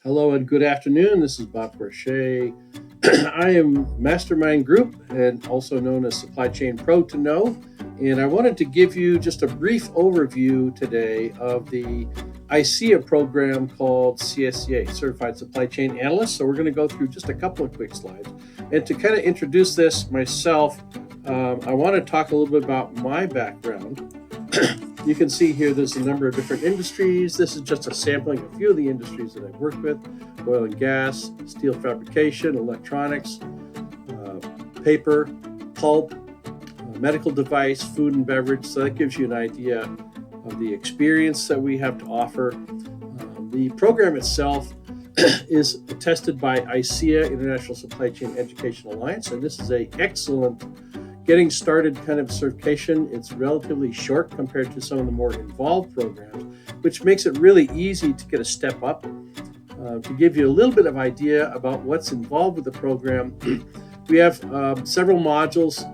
Hello and good afternoon. This is Bob Crochet. I am Mastermind Group and also known as Supply Chain Pro to Know. And I wanted to give you just a brief overview today of the ISCEA program called CSCA, Certified Supply Chain Analyst. So we're going to go through just a couple of quick slides. And to kind of introduce this myself, I want to talk a little bit about my background. You can see here there's a number of different industries. This is just a sampling of a few of the industries that I've worked with: oil and gas, steel fabrication, electronics, paper, pulp, medical device, food and beverage. So that gives you an idea of the experience that we have to offer. The program itself is attested by ISCEA, International Supply Chain Education Alliance, and this is an excellent getting started kind of certification. It's relatively short compared to some of the more involved programs, which makes it really easy to get a step up. To give you a little bit of idea about what's involved with the program, we have several modules,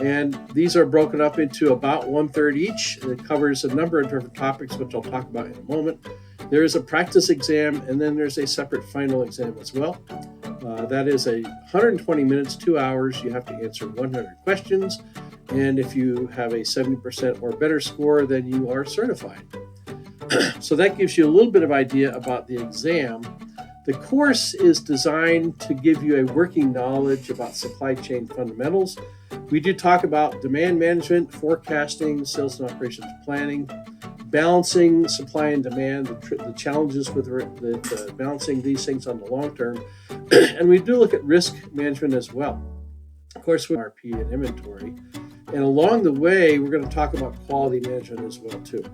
and these are broken up into about 1/3 each. It covers a number of different topics, which I'll talk about in a moment. There is a practice exam, and then there's a separate final exam as well. That is 120 minutes, 2 hours. You have to answer 100 questions. And if you have a 70% or better score, then you are certified. So that gives you a little bit of idea about the exam. The course is designed to give you a working knowledge about supply chain fundamentals. We do talk about demand management, forecasting, sales and operations planning, balancing supply and demand, the challenges with balancing these things on the long term. And we do look at risk management as well. Of course, with RP and inventory. And along the way, we're going to talk about quality management as well, too.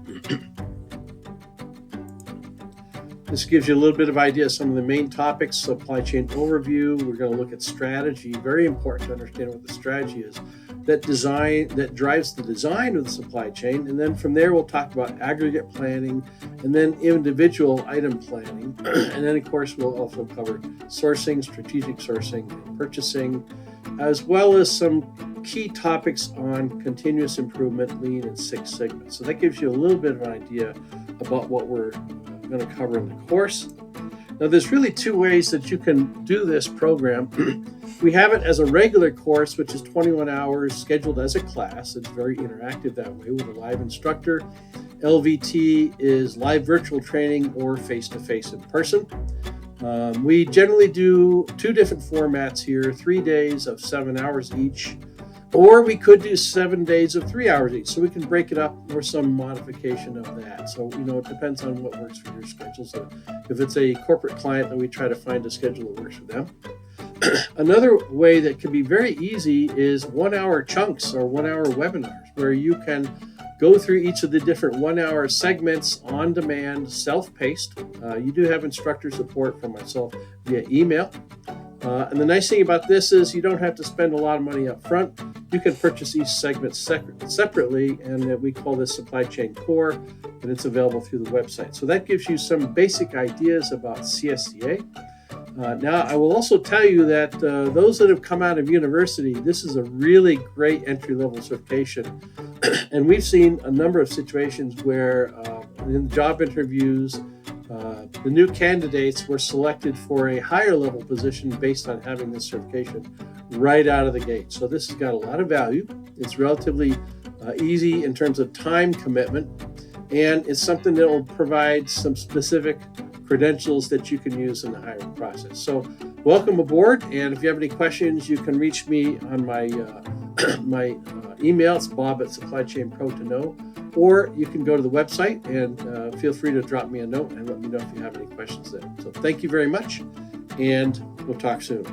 This gives you a little bit of idea of some of the main topics. Supply chain overview. We're going to look at strategy. Very important to understand what the strategy is that drives the design of the supply chain. And then from there, we'll talk about aggregate planning and then individual item planning. And then, of course, we'll also cover sourcing, strategic sourcing, and purchasing, as well as some key topics on continuous improvement, lean, and Six Sigma. So that gives you a little bit of an idea about what we're going to cover in the course. Now, there's really two ways that you can do this program. We have it as a regular course, which is 21 hours scheduled as a class. It's very interactive that way with a live instructor. LVT is live virtual training or face-to-face in person. We generally do two different formats here, 3 days of 7 hours each, or we could do 7 days of 3 hours each. So we can break it up or some modification of that. So, it depends on what works for your schedule. So if it's a corporate client, then we try to find a schedule that works for them. Another way that can be very easy is 1 hour chunks or 1 hour webinars, where you can go through each of the different 1 hour segments on demand, self-paced. You do have instructor support from myself via email. And the nice thing about this is you don't have to spend a lot of money up front. You can purchase each segment separately, and we call this Supply Chain Core, and it's available through the website. So that gives you some basic ideas about CSCA. Now, I will also tell you that those that have come out of university, this is a really great entry-level certification. And we've seen a number of situations where in job interviews, the new candidates were selected for a higher level position based on having this certification right out of the gate. So this has got a lot of value. It's relatively easy in terms of time commitment, and it's something that will provide some specific credentials that you can use in the hiring process. So welcome aboard, and if you have any questions, you can reach me on my email. It's bob@supplychainpro2know, or you can go to the website and feel free to drop me a note and let me know if you have any questions there. So thank you very much, and we'll talk soon.